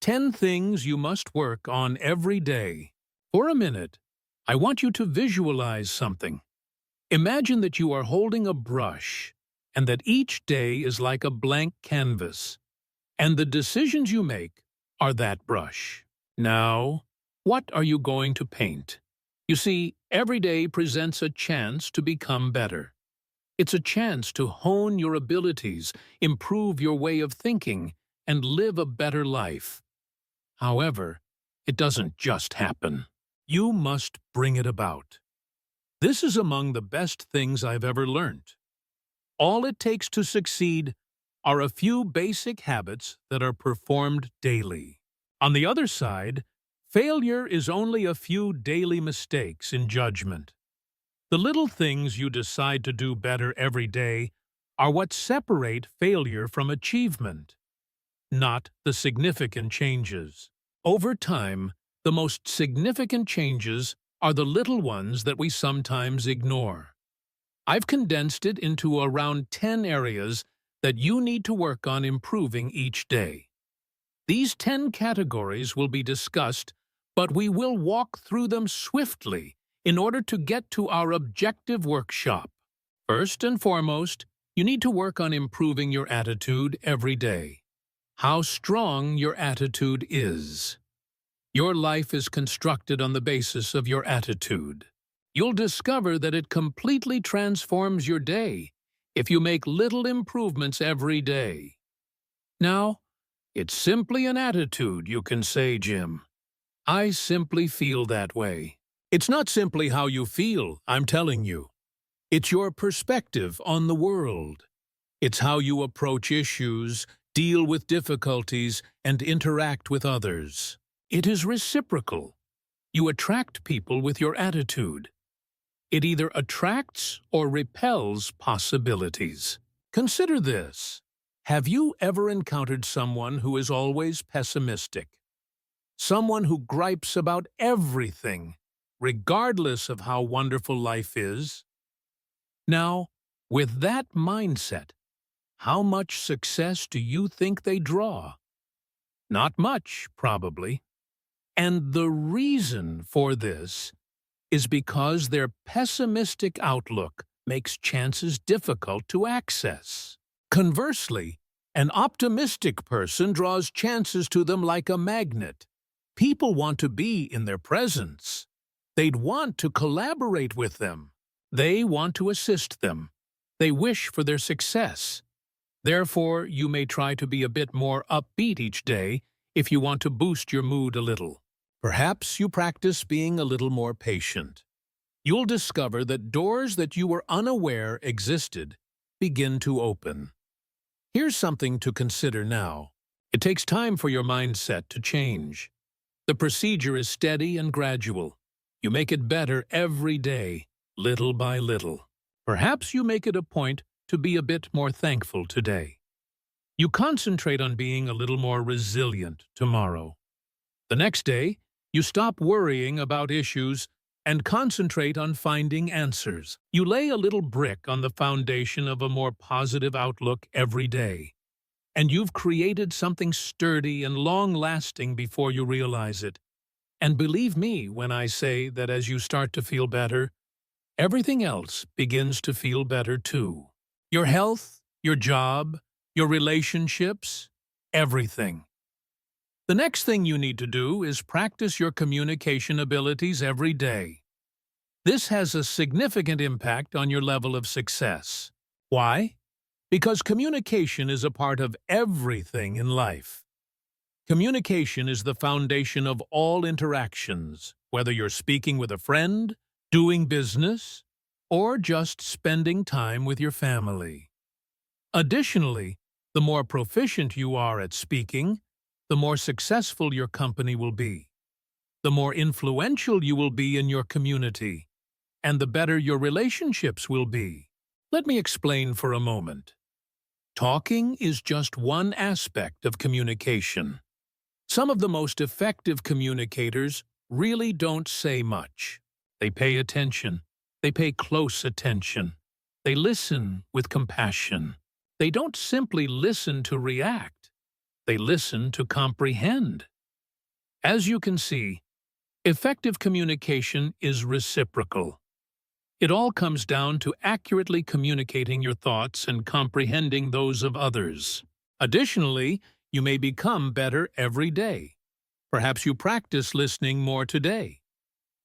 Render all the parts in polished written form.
10 things you must work on every day. For a minute, I want you to visualize something. Imagine that you are holding a brush and that each day is like a blank canvas, and the decisions you make are that brush. Now, what are you going to paint? You see, every day presents a chance to become better. It's a chance to hone your abilities, improve your way of thinking, and live a better life. However, it doesn't just happen. You must bring it about. This is among the best things I've ever learned. All it takes to succeed are a few basic habits that are performed daily. On the other side, failure is only a few daily mistakes in judgment. The little things you decide to do better every day are what separate failure from achievement, not the significant changes. Over time, the most significant changes are the little ones that we sometimes ignore. I've condensed it into around 10 areas that you need to work on improving each day. These 10 categories will be discussed, but we will walk through them swiftly in order to get to our objective workshop. First and foremost, you need to work on improving your attitude every day. How strong your attitude is. Your life is constructed on the basis of your attitude. You'll discover that it completely transforms your day if you make little improvements every day. Now, it's simply an attitude, you can say, Jim. I simply feel that way. It's not simply how you feel, I'm telling you. It's your perspective on the world. It's how you approach issues, deal with difficulties, and interact with others. It is reciprocal. You attract people with your attitude. It either attracts or repels possibilities. Consider this. Have you ever encountered someone who is always pessimistic? Someone who gripes about everything, regardless of how wonderful life is? Now, with that mindset, how much success do you think they draw? Not much, probably. And the reason for this is because their pessimistic outlook makes chances difficult to access. Conversely, an optimistic person draws chances to them like a magnet. People want to be in their presence. They'd want to collaborate with them. They want to assist them. They wish for their success. Therefore, you may try to be a bit more upbeat each day if you want to boost your mood a little. Perhaps you practice being a little more patient. You'll discover that doors that you were unaware existed begin to open. Here's something to consider now. It takes time for your mindset to change. The procedure is steady and gradual. You make it better every day, little by little. Perhaps you make it a point to be a bit more thankful today. You concentrate on being a little more resilient tomorrow. The next day, you stop worrying about issues and concentrate on finding answers. You lay a little brick on the foundation of a more positive outlook every day. And you've created something sturdy and long-lasting before you realize it. And believe me when I say that as you start to feel better, everything else begins to feel better too. Your health, your job, your relationships, everything. The next thing you need to do is practice your communication abilities every day. This has a significant impact on your level of success. Why? Because communication is a part of everything in life. Communication is the foundation of all interactions, whether you're speaking with a friend, doing business, or just spending time with your family. Additionally, the more proficient you are at speaking, the more successful your company will be. The more influential you will be in your community, and the better your relationships will be. Let me explain for a moment. Talking is just one aspect of communication. Some of the most effective communicators really don't say much. They pay attention. They pay close attention. They listen with compassion. They don't simply listen to react. They listen to comprehend. As you can see, effective communication is reciprocal. It all comes down to accurately communicating your thoughts and comprehending those of others. Additionally, you may become better every day. Perhaps you practice listening more today.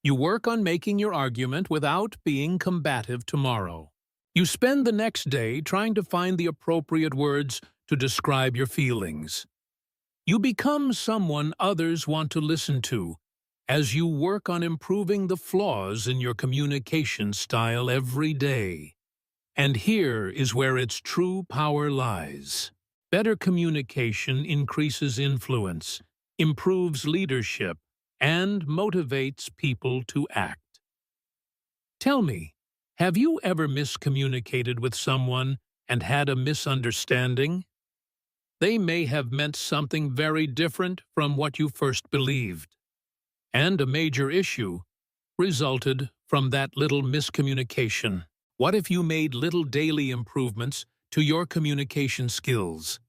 You work on making your argument without being combative tomorrow. You spend the next day trying to find the appropriate words to describe your feelings. You become someone others want to listen to as you work on improving the flaws in your communication style every day. And here is where its true power lies. Better communication increases influence, improves leadership, and motivates people to act. Tell me, have you ever miscommunicated with someone and had a misunderstanding? They may have meant something very different from what you first believed. And a major issue resulted from that little miscommunication. What if you made little daily improvements to your communication skills?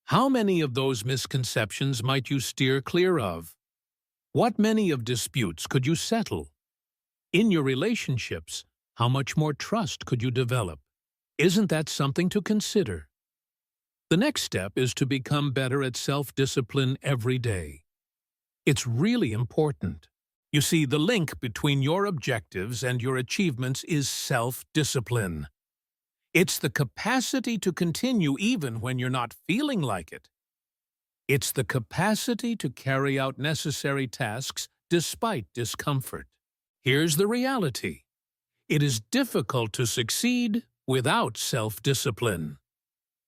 How many of those misconceptions might you steer clear of? What many of disputes could you settle? In your relationships, how much more trust could you develop? Isn't that something to consider? The next step is to become better at self-discipline every day. It's really important. You see, the link between your objectives and your achievements is self-discipline. It's the capacity to continue even when you're not feeling like it. It's the capacity to carry out necessary tasks despite discomfort. Here's the reality. It is difficult to succeed without self-discipline.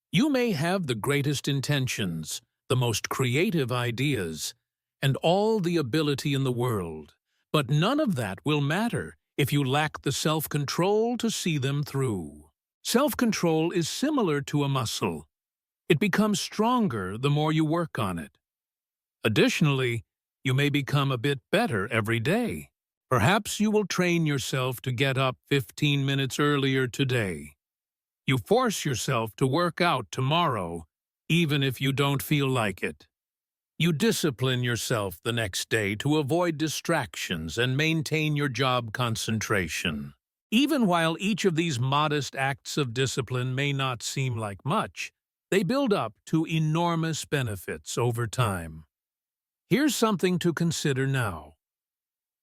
You may have the greatest intentions, the most creative ideas, and all the ability in the world, but none of that will matter if you lack the self-control to see them through. Self-control is similar to a muscle. It becomes stronger the more you work on it. Additionally, you may become a bit better every day. Perhaps you will train yourself to get up 15 minutes earlier today. You force yourself to work out tomorrow, even if you don't feel like it. You discipline yourself the next day to avoid distractions and maintain your job concentration. Even while each of these modest acts of discipline may not seem like much, they build up to enormous benefits over time. Here's something to consider now.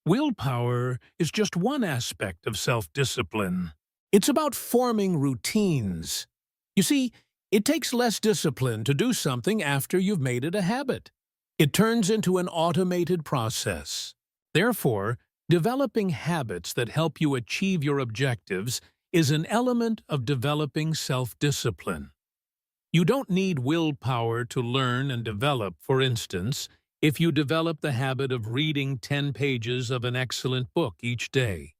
Willpower is just one aspect of self-discipline. It's about forming routines. You see, it takes less discipline to do something after you've made it a habit. It turns into an automated process. Therefore, developing habits that help you achieve your objectives is an element of developing self-discipline. You don't need willpower to learn and develop, for instance, if you develop the habit of reading 10 pages of an excellent book each day.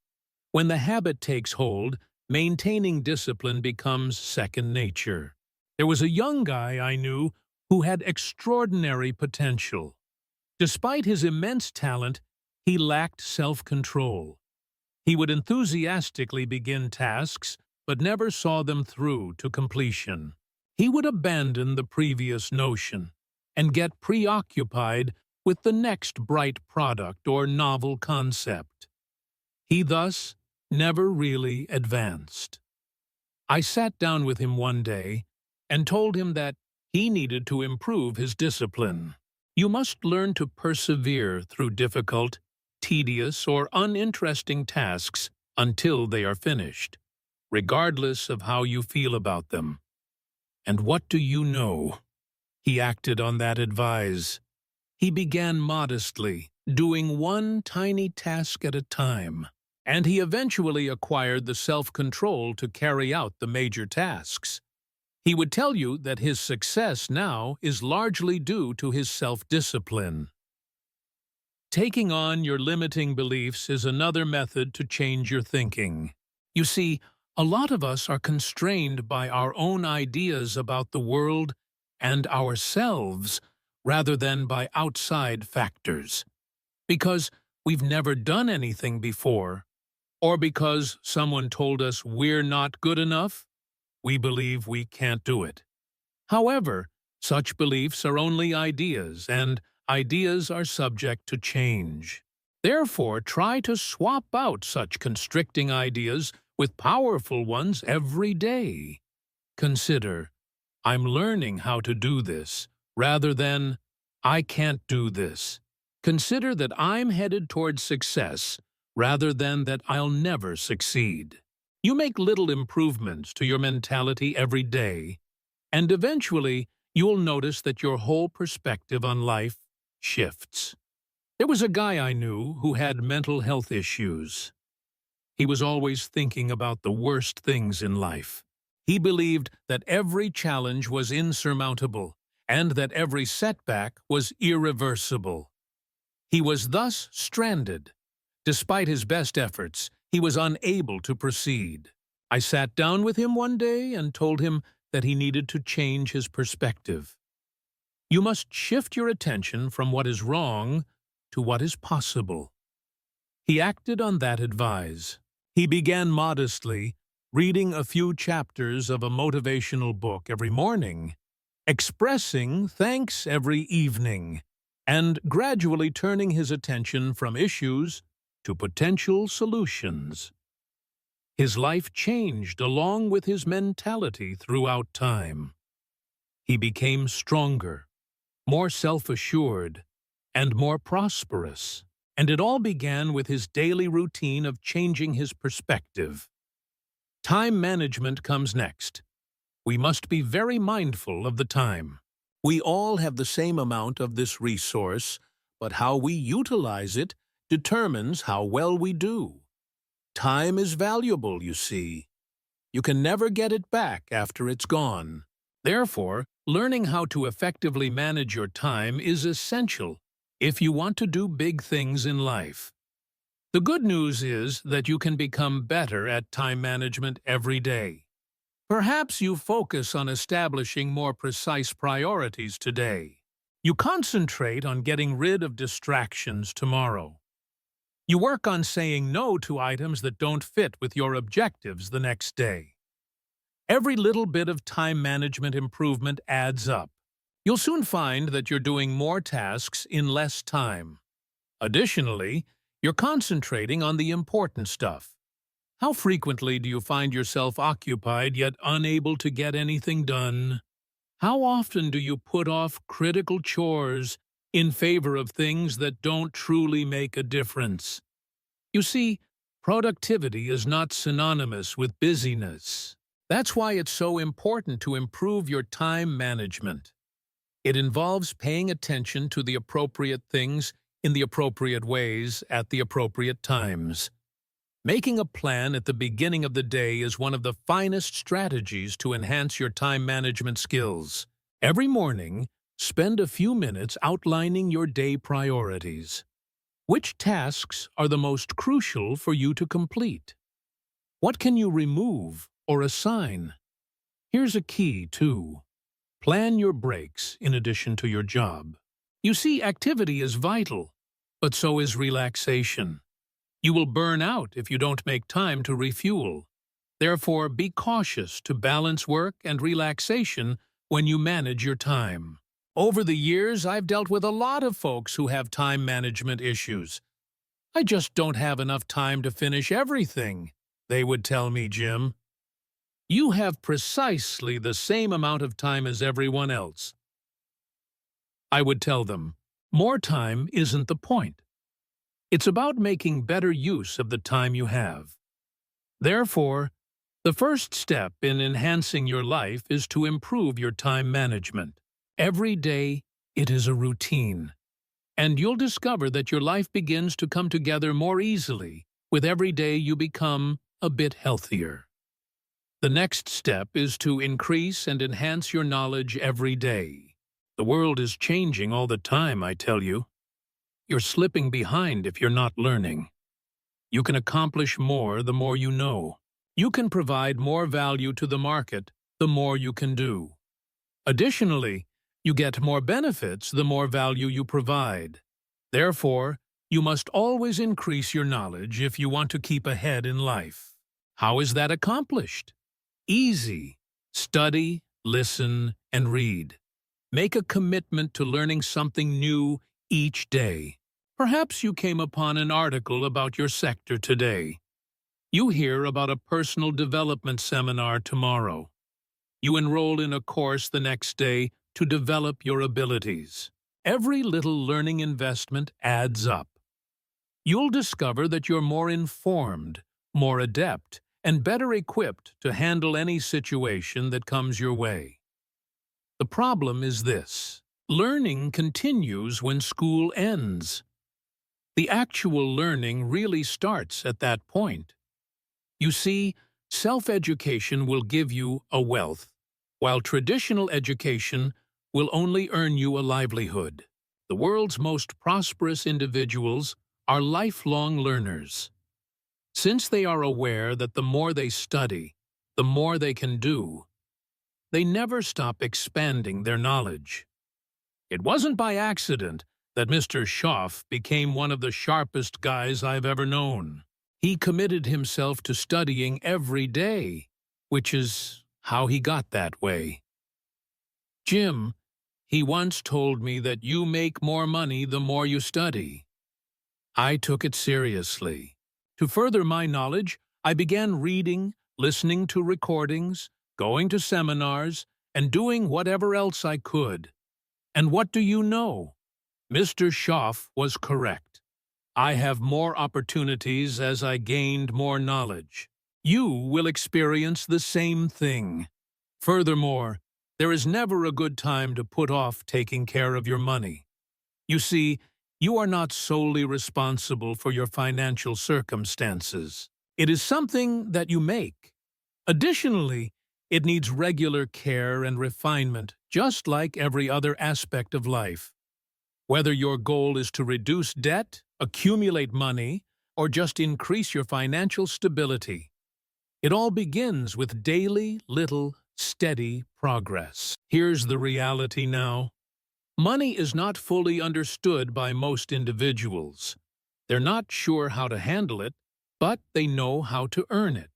When the habit takes hold, maintaining discipline becomes second nature. There was a young guy I knew who had extraordinary potential. Despite his immense talent, he lacked self-control. He would enthusiastically begin tasks, but never saw them through to completion. He would abandon the previous notion and get preoccupied with the next bright product or novel concept. He thus never really advanced. I sat down with him one day and told him that he needed to improve his discipline. You must learn to persevere through difficult, tedious, or uninteresting tasks until they are finished, regardless of how you feel about them. And what do you know? He acted on that advice. He began modestly, doing one tiny task at a time, and he eventually acquired the self-control to carry out the major tasks. He would tell you that his success now is largely due to his self-discipline. Taking on your limiting beliefs is another method to change your thinking. You see, a lot of us are constrained by our own ideas about the world and ourselves rather than by outside factors. Because we've never done anything before, or because someone told us we're not good enough, we believe we can't do it. However, such beliefs are only ideas, and ideas are subject to change. Therefore, try to swap out such constricting ideas with powerful ones every day. Consider, I'm learning how to do this, rather than, I can't do this. Consider that I'm headed towards success, rather than that I'll never succeed. You make little improvements to your mentality every day, and eventually you'll notice that your whole perspective on life shifts. There was a guy I knew who had mental health issues. He was always thinking about the worst things in life. He believed that every challenge was insurmountable and that every setback was irreversible. He was thus stranded. Despite his best efforts, he was unable to proceed. I sat down with him one day and told him that he needed to change his perspective. You must shift your attention from what is wrong to what is possible. He acted on that advice. He began modestly, reading a few chapters of a motivational book every morning, expressing thanks every evening, and gradually turning his attention from issues to potential solutions. His life changed along with his mentality throughout time. He became stronger, more self-assured, and more prosperous. And it all began with his daily routine of changing his perspective. Time management comes next. We must be very mindful of the time. We all have the same amount of this resource, but how we utilize it determines how well we do. Time is valuable, you see. You can never get it back after it's gone. Therefore, learning how to effectively manage your time is essential if you want to do big things in life. The good news is that you can become better at time management every day. Perhaps you focus on establishing more precise priorities today. You concentrate on getting rid of distractions tomorrow. You work on saying no to items that don't fit with your objectives the next day. Every little bit of time management improvement adds up. You'll soon find that you're doing more tasks in less time. Additionally, you're concentrating on the important stuff. How frequently do you find yourself occupied yet unable to get anything done? How often do you put off critical chores in favor of things that don't truly make a difference? You see, productivity is not synonymous with busyness. That's why it's so important to improve your time management. It involves paying attention to the appropriate things in the appropriate ways at the appropriate times. Making a plan at the beginning of the day is one of the finest strategies to enhance your time management skills. Every morning, spend a few minutes outlining your day priorities. Which tasks are the most crucial for you to complete? What can you remove or assign? Here's a key, too. Plan your breaks in addition to your job. You see, activity is vital, but so is relaxation. You will burn out if you don't make time to refuel. Therefore, be cautious to balance work and relaxation when you manage your time. Over the years, I've dealt with a lot of folks who have time management issues. I just don't have enough time to finish everything, they would tell me, Jim. You have precisely the same amount of time as everyone else. I would tell them, more time isn't the point. It's about making better use of the time you have. Therefore, the first step in enhancing your life is to improve your time management. Every day, it is a routine. And you'll discover that your life begins to come together more easily. With every day, you become a bit healthier. The next step is to increase and enhance your knowledge every day. The world is changing all the time, I tell you. You're slipping behind if you're not learning. You can accomplish more the more you know. You can provide more value to the market the more you can do. Additionally, you get more benefits the more value you provide. Therefore, you must always increase your knowledge if you want to keep ahead in life. How is that accomplished? Easy. Study, listen, and read. Make a commitment to learning something new each day. Perhaps you came upon an article about your sector today. You hear about a personal development seminar tomorrow. You enroll in a course the next day to develop your abilities. Every little learning investment adds up. You'll discover that you're more informed, more adept, and better equipped to handle any situation that comes your way. The problem is this: learning continues when school ends. The actual learning really starts at that point. You see, self-education will give you a wealth, while traditional education will only earn you a livelihood. The world's most prosperous individuals are lifelong learners. Since they are aware that the more they study, the more they can do, they never stop expanding their knowledge. It wasn't by accident that Mr. Schoff became one of the sharpest guys I've ever known. He committed himself to studying every day, which is how he got that way. Jim, he once told me that you make more money the more you study. I took it seriously. To further my knowledge, I began reading, listening to recordings, going to seminars, and doing whatever else I could. And what do you know? Mr. Schoff was correct. I have more opportunities as I gained more knowledge. You will experience the same thing. Furthermore, there is never a good time to put off taking care of your money. You see, you are not solely responsible for your financial circumstances. It is something that you make. Additionally, it needs regular care and refinement, just like every other aspect of life. Whether your goal is to reduce debt, accumulate money, or just increase your financial stability, it all begins with daily, little, steady progress. Here's the reality now. Money is not fully understood by most individuals. They're not sure how to handle it, but they know how to earn it.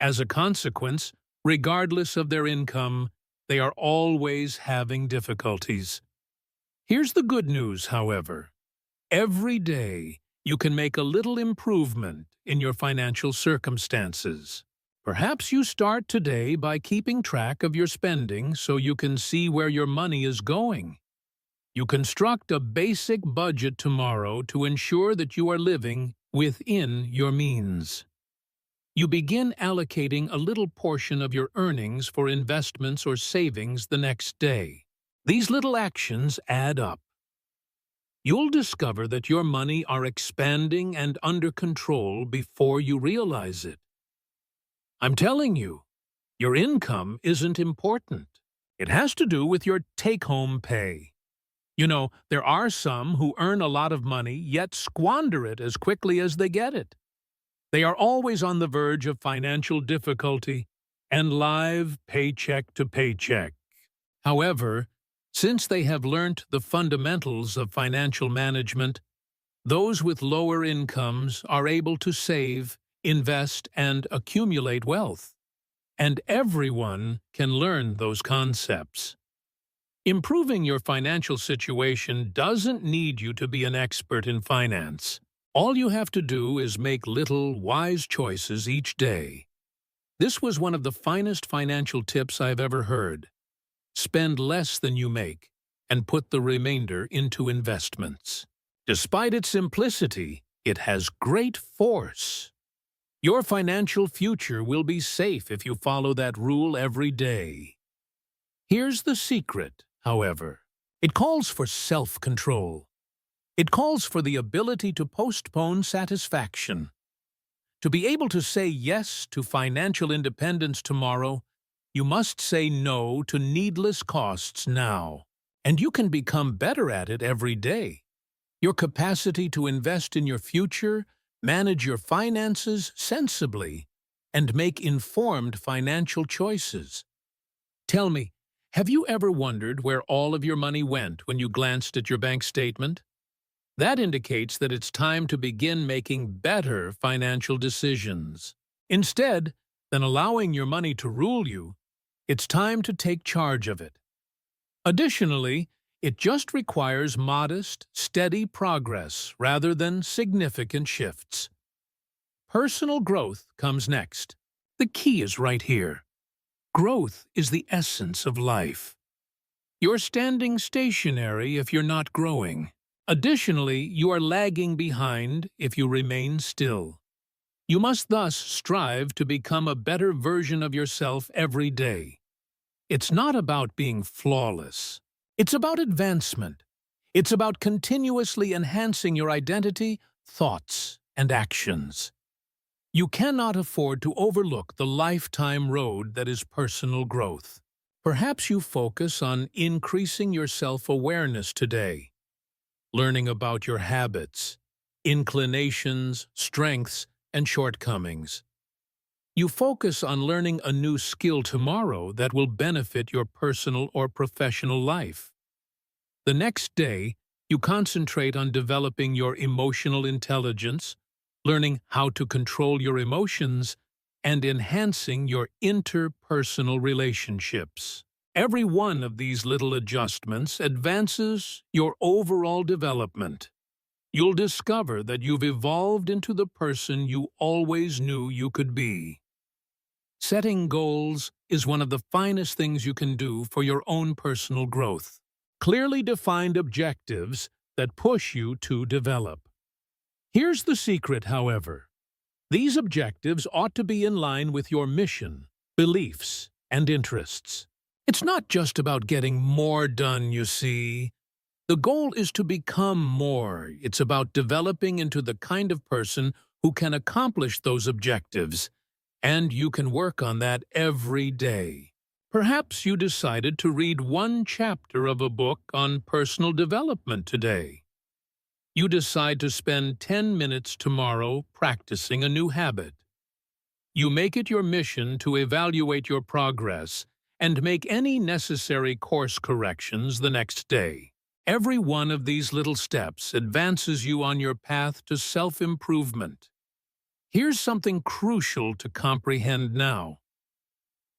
As a consequence, regardless of their income, they are always having difficulties. Here's the good news, however. Every day, you can make a little improvement in your financial circumstances. Perhaps you start today by keeping track of your spending so you can see where your money is going. You construct a basic budget tomorrow to ensure that you are living within your means. You begin allocating a little portion of your earnings for investments or savings the next day. These little actions add up. You'll discover that your money are expanding and under control before you realize it. I'm telling you, your income isn't important. It has to do with your take-home pay. You know, there are some who earn a lot of money yet squander it as quickly as they get it. They are always on the verge of financial difficulty and live paycheck to paycheck. However, since they have learnt the fundamentals of financial management, those with lower incomes are able to save, invest, and accumulate wealth. And everyone can learn those concepts. Improving your financial situation doesn't need you to be an expert in finance. All you have to do is make little, wise choices each day. This was one of the finest financial tips I've ever heard. Spend less than you make and put the remainder into investments. Despite its simplicity, it has great force. Your financial future will be safe if you follow that rule every day. Here's the secret, however. It calls for self-control. It calls for the ability to postpone satisfaction. To be able to say yes to financial independence tomorrow, you must say no to needless costs now. And you can become better at it every day. Your capacity to invest in your future, manage your finances sensibly, and make informed financial choices. Tell me, have you ever wondered where all of your money went when you glanced at your bank statement? That indicates that it's time to begin making better financial decisions. Instead than allowing your money to rule you, it's time to take charge of it. Additionally, It just requires modest, steady progress rather than significant shifts. Personal growth comes next. The key is right here. Growth is the essence of life. You're standing stationary if you're not growing. Additionally, you are lagging behind if you remain still. You must thus strive to become a better version of yourself every day. It's not about being flawless. It's about advancement. It's about continuously enhancing your identity, thoughts, and actions. You cannot afford to overlook the lifetime road that is personal growth. Perhaps you focus on increasing your self-awareness today, learning about your habits, inclinations, strengths, and shortcomings. You focus on learning a new skill tomorrow that will benefit your personal or professional life. The next day, you concentrate on developing your emotional intelligence, learning how to control your emotions, and enhancing your interpersonal relationships. Every one of these little adjustments advances your overall development. You'll discover that you've evolved into the person you always knew you could be. Setting goals is one of the finest things you can do for your own personal growth. Clearly defined objectives that push you to develop. Here's the secret, however. These objectives ought to be in line with your mission, beliefs, and interests. It's not just about getting more done, you see. The goal is to become more. It's about developing into the kind of person who can accomplish those objectives, and you can work on that every day. Perhaps you decided to read one chapter of a book on personal development today. You decide to spend 10 minutes tomorrow practicing a new habit. You make it your mission to evaluate your progress and make any necessary course corrections the next day. Every one of these little steps advances you on your path to self-improvement. Here's something crucial to comprehend now.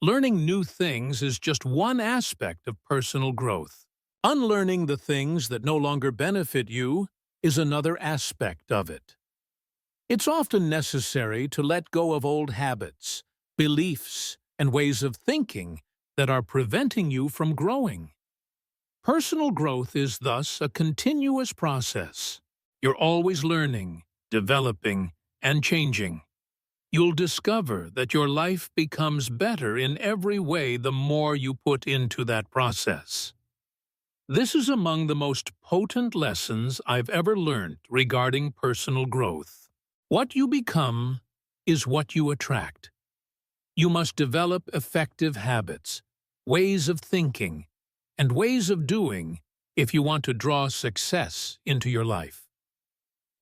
Learning new things is just one aspect of personal growth. Unlearning the things that no longer benefit you is another aspect of it. It's often necessary to let go of old habits, beliefs, and ways of thinking that are preventing you from growing. Personal growth is thus a continuous process. You're always learning, developing, and changing. You'll discover that your life becomes better in every way the more you put into that process. This is among the most potent lessons I've ever learned regarding personal growth. What you become is what you attract. You must develop effective habits, ways of thinking, and ways of doing if you want to draw success into your life.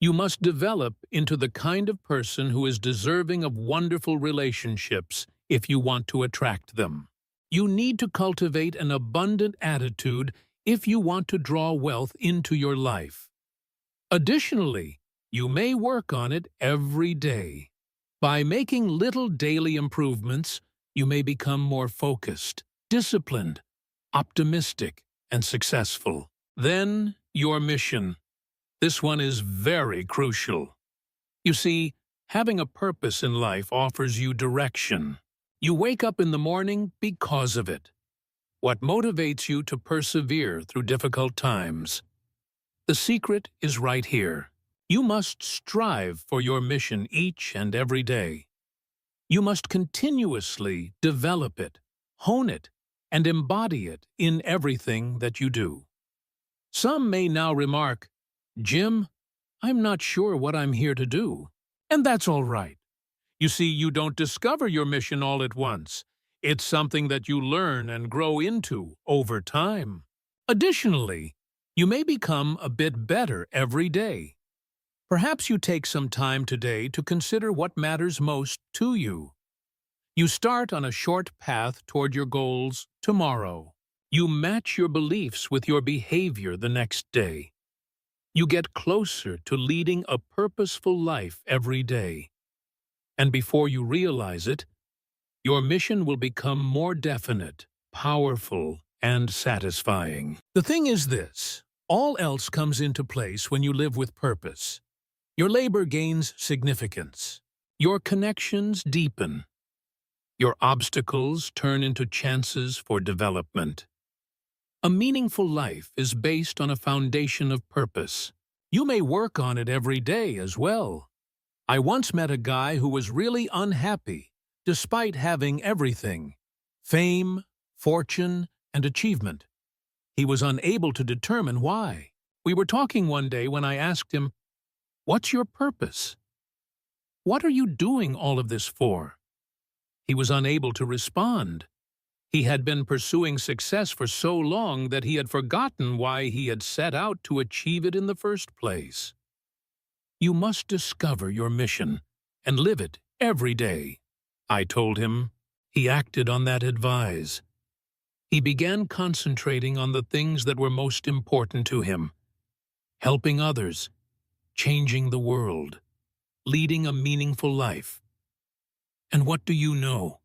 You must develop into the kind of person who is deserving of wonderful relationships if you want to attract them. You need to cultivate an abundant attitude if you want to draw wealth into your life. Additionally, you may work on it every day. By making little daily improvements, you may become more focused, disciplined, optimistic, and successful. Then, your mission. This one is very crucial. You see, having a purpose in life offers you direction. You wake up in the morning because of it. What motivates you to persevere through difficult times? The secret is right here. You must strive for your mission each and every day. You must continuously develop it, hone it, and embody it in everything that you do. Some may now remark, "Jim, I'm not sure what I'm here to do." And that's all right. You see, you don't discover your mission all at once. It's something that you learn and grow into over time. Additionally, you may become a bit better every day. Perhaps you take some time today to consider what matters most to you. You start on a short path toward your goals tomorrow. You match your beliefs with your behavior the next day. You get closer to leading a purposeful life every day. And before you realize it, your mission will become more definite, powerful, and satisfying. The thing is this: all else comes into place when you live with purpose. Your labor gains significance. Your connections deepen. Your obstacles turn into chances for development. A meaningful life is based on a foundation of purpose. You may work on it every day as well. I once met a guy who was really unhappy, despite having everything: fame, fortune, and achievement. He was unable to determine why. We were talking one day when I asked him, "What's your purpose? What are you doing all of this for?" He was unable to respond. He had been pursuing success for so long that he had forgotten why he had set out to achieve it in the first place. You must discover your mission and live it every day, I told him. He acted on that advice. He began concentrating on the things that were most important to him: helping others, changing the world, leading a meaningful life. And what do you know?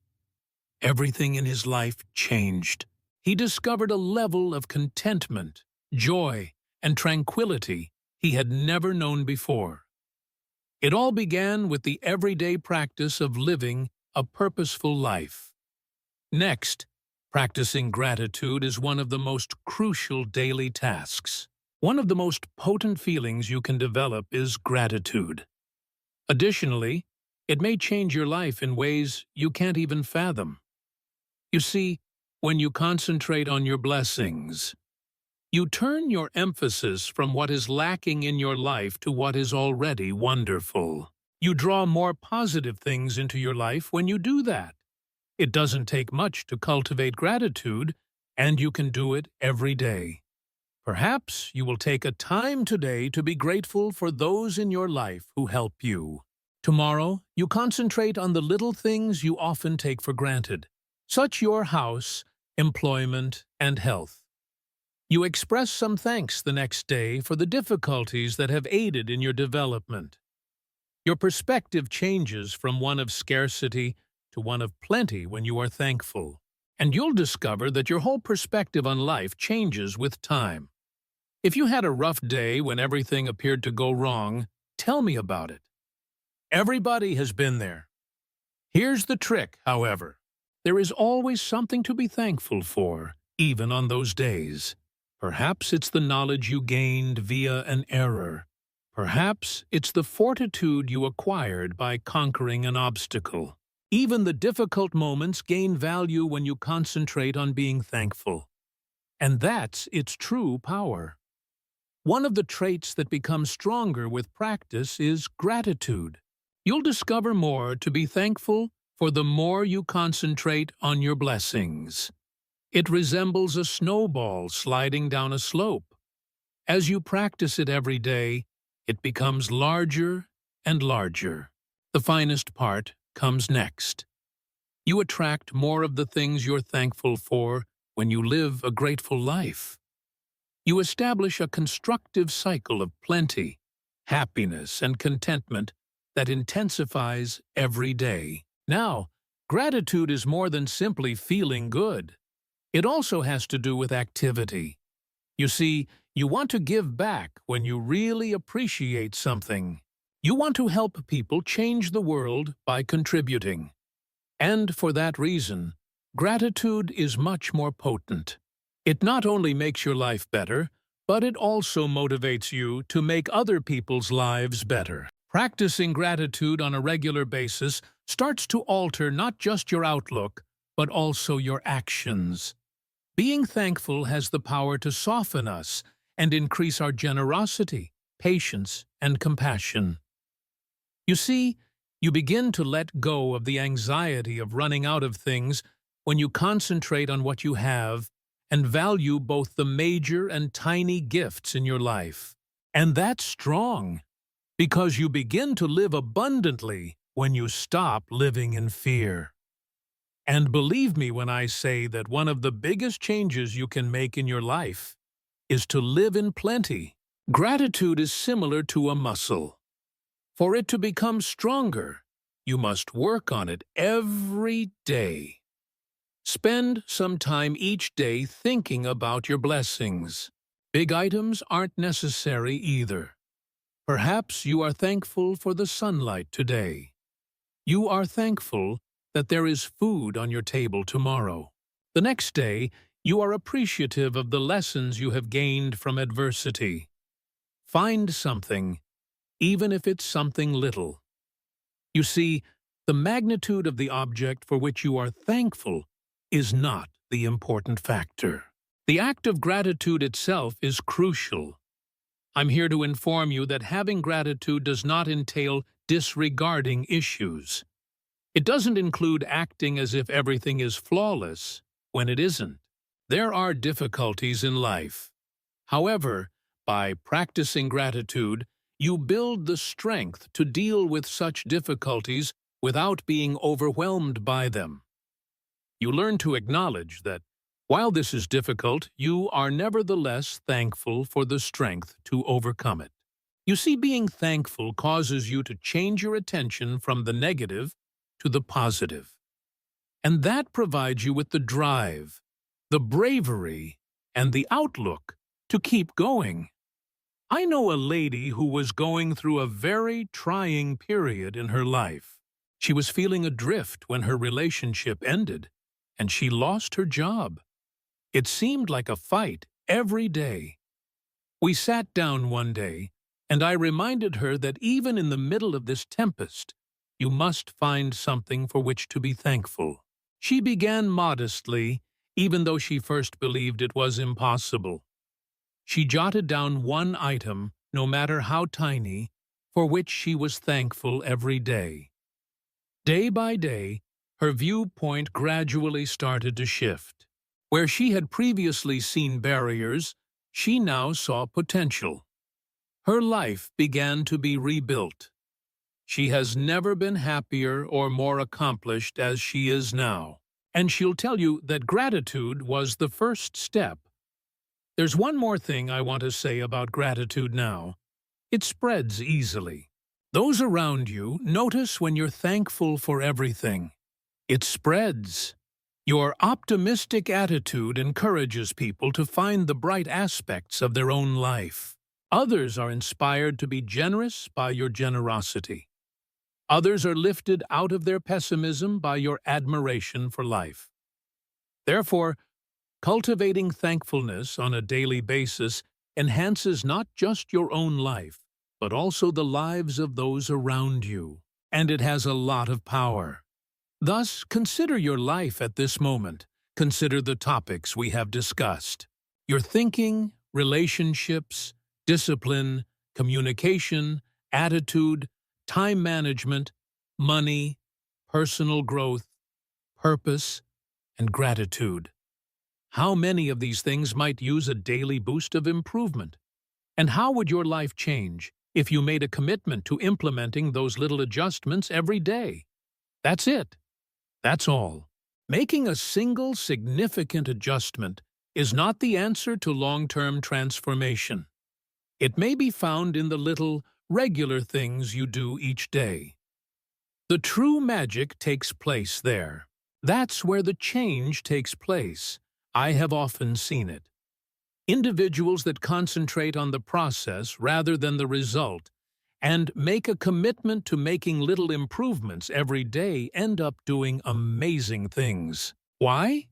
Everything in his life changed. He discovered a level of contentment, joy, and tranquility he had never known before. It all began with the everyday practice of living a purposeful life. Next, practicing gratitude is one of the most crucial daily tasks. One of the most potent feelings you can develop is gratitude. Additionally, it may change your life in ways you can't even fathom. You see, when you concentrate on your blessings, you turn your emphasis from what is lacking in your life to what is already wonderful. You draw more positive things into your life when you do that. It doesn't take much to cultivate gratitude, and you can do it every day. Perhaps you will take a time today to be grateful for those in your life who help you. Tomorrow, you concentrate on the little things you often take for granted, such as your house, employment, and health. You express some thanks the next day for the difficulties that have aided in your development. Your perspective changes from one of scarcity to one of plenty when you are thankful, and you'll discover that your whole perspective on life changes with time. If you had a rough day when everything appeared to go wrong, tell me about it. Everybody has been there. Here's the trick, however. There is always something to be thankful for, even on those days. Perhaps it's the knowledge you gained via an error. Perhaps it's the fortitude you acquired by conquering an obstacle. Even the difficult moments gain value when you concentrate on being thankful. And that's its true power. One of the traits that becomes stronger with practice is gratitude. You'll discover more to be thankful for the more you concentrate on your blessings. It resembles a snowball sliding down a slope. As you practice it every day, it becomes larger and larger. The finest part comes next. You attract more of the things you're thankful for when you live a grateful life. You establish a constructive cycle of plenty, happiness, and contentment that intensifies every day. Now, gratitude is more than simply feeling good. It also has to do with activity. You see, you want to give back when you really appreciate something. You want to help people change the world by contributing. And for that reason, gratitude is much more potent. It not only makes your life better, but it also motivates you to make other people's lives better. Practicing gratitude on a regular basis starts to alter not just your outlook, but also your actions. Being thankful has the power to soften us and increase our generosity, patience, and compassion. You see, you begin to let go of the anxiety of running out of things when you concentrate on what you have and value both the major and tiny gifts in your life. And that's strong, because you begin to live abundantly when you stop living in fear. And believe me when I say that one of the biggest changes you can make in your life is to live in plenty. Gratitude is similar to a muscle. For it to become stronger, you must work on it every day. Spend some time each day thinking about your blessings. Big items aren't necessary either. Perhaps you are thankful for the sunlight today. You are thankful that there is food on your table tomorrow. The next day, you are appreciative of the lessons you have gained from adversity. Find something, even if it's something little. You see, the magnitude of the object for which you are thankful is not the important factor. The act of gratitude itself is crucial. I'm here to inform you that having gratitude does not entail disregarding issues. It doesn't include acting as if everything is flawless when it isn't. There are difficulties in life. However, by practicing gratitude, you build the strength to deal with such difficulties without being overwhelmed by them. You learn to acknowledge that, while this is difficult, you are nevertheless thankful for the strength to overcome it. You see, being thankful causes you to change your attention from the negative to the positive. And that provides you with the drive, the bravery, and the outlook to keep going. I know a lady who was going through a very trying period in her life. She was feeling adrift when her relationship ended, and she lost her job. It seemed like a fight every day. We sat down one day, and I reminded her that even in the middle of this tempest, you must find something for which to be thankful. She began modestly, even though she first believed it was impossible. She jotted down one item, no matter how tiny, for which she was thankful every day. Day by day, her viewpoint gradually started to shift. Where she had previously seen barriers, she now saw potential. Her life began to be rebuilt. She has never been happier or more accomplished as she is now. And she'll tell you that gratitude was the first step. There's one more thing I want to say about gratitude now. It spreads easily. Those around you notice when you're thankful for everything. It spreads. Your optimistic attitude encourages people to find the bright aspects of their own life. Others are inspired to be generous by your generosity. Others are lifted out of their pessimism by your admiration for life. Therefore, cultivating thankfulness on a daily basis enhances not just your own life, but also the lives of those around you, and it has a lot of power. Thus, consider your life at this moment. Consider the topics we have discussed. Your thinking, relationships, discipline, communication, attitude, time management, money, personal growth, purpose, and gratitude. How many of these things might use a daily boost of improvement? And how would your life change if you made a commitment to implementing those little adjustments every day? That's it. That's all. Making a single significant adjustment is not the answer to long-term transformation. It may be found in the little, regular things you do each day. The true magic takes place there. That's where the change takes place. I have often seen it. Individuals that concentrate on the process rather than the result and make a commitment to making little improvements every day end up doing amazing things. Why?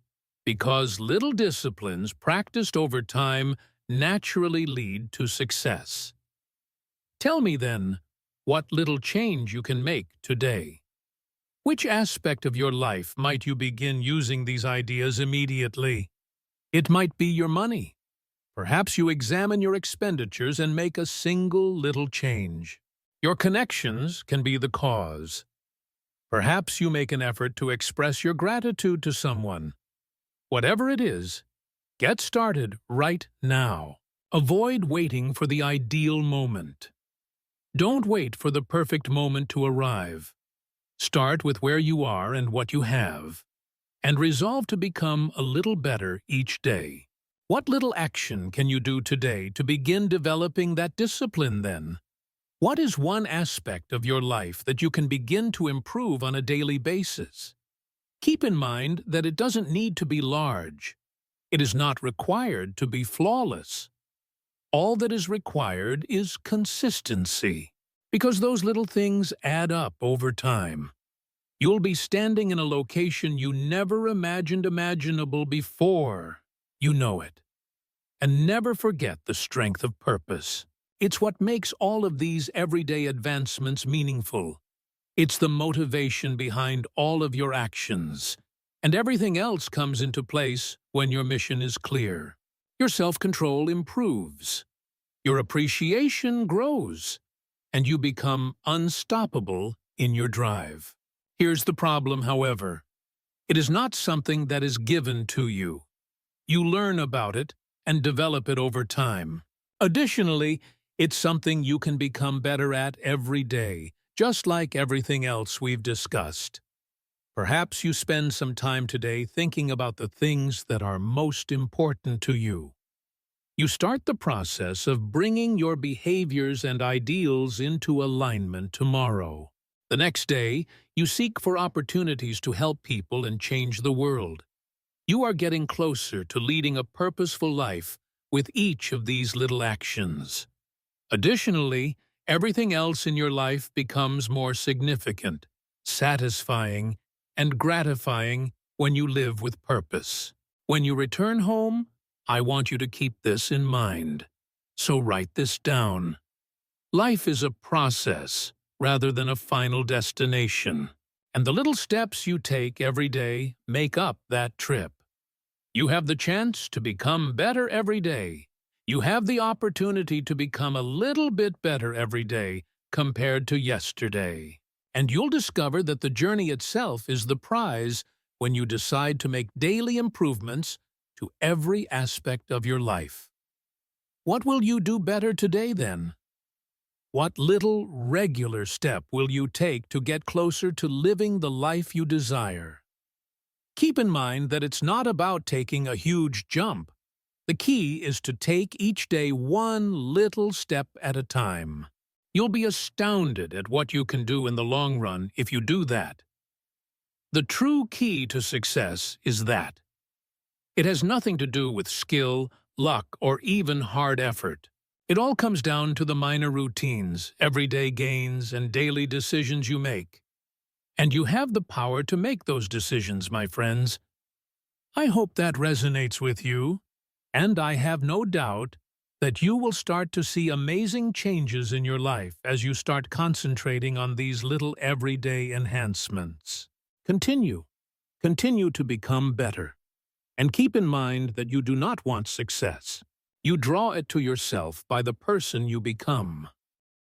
Because little disciplines practiced over time naturally lead to success. Tell me then, what little change you can make today. Which aspect of your life might you begin using these ideas immediately? It might be your money. Perhaps you examine your expenditures and make a single little change. Your connections can be the cause. Perhaps you make an effort to express your gratitude to someone. Whatever it is, get started right now. Avoid waiting for the ideal moment. Don't wait for the perfect moment to arrive. Start with where you are and what you have, and resolve to become a little better each day. What little action can you do today to begin developing that discipline then? What is one aspect of your life that you can begin to improve on a daily basis? Keep in mind that it doesn't need to be large. It is not required to be flawless. All that is required is consistency, because those little things add up over time. You'll be standing in a location you never imagined imaginable before you know it. And never forget the strength of purpose. It's what makes all of these everyday advancements meaningful. It's the motivation behind all of your actions. And everything else comes into place when your mission is clear. Your self-control improves. Your appreciation grows. And you become unstoppable in your drive. Here's the problem, however. It is not something that is given to you. You learn about it and develop it over time. Additionally, it's something you can become better at every day, just like everything else we've discussed. Perhaps you spend some time today thinking about the things that are most important to you. You start the process of bringing your behaviors and ideals into alignment tomorrow. The next day, you seek for opportunities to help people and change the world. You are getting closer to leading a purposeful life with each of these little actions. Additionally, everything else in your life becomes more significant, satisfying, and gratifying when you live with purpose. When you return home, I want you to keep this in mind. So write this down. Life is a process rather than a final destination, and the little steps you take every day make up that trip. You have the chance to become better every day. You have the opportunity to become a little bit better every day compared to yesterday. And you'll discover that the journey itself is the prize when you decide to make daily improvements to every aspect of your life. What will you do better today then? What little, regular step will you take to get closer to living the life you desire? Keep in mind that it's not about taking a huge jump. The key is to take each day one little step at a time. You'll be astounded at what you can do in the long run if you do that. The true key to success is that. It has nothing to do with skill, luck, or even hard effort. It all comes down to the minor routines, everyday gains, and daily decisions you make. And you have the power to make those decisions, my friends. I hope that resonates with you, and I have no doubt that you will start to see amazing changes in your life as you start concentrating on these little everyday enhancements. Continue to become better. And keep in mind that you do not want success. You draw it to yourself by the person you become.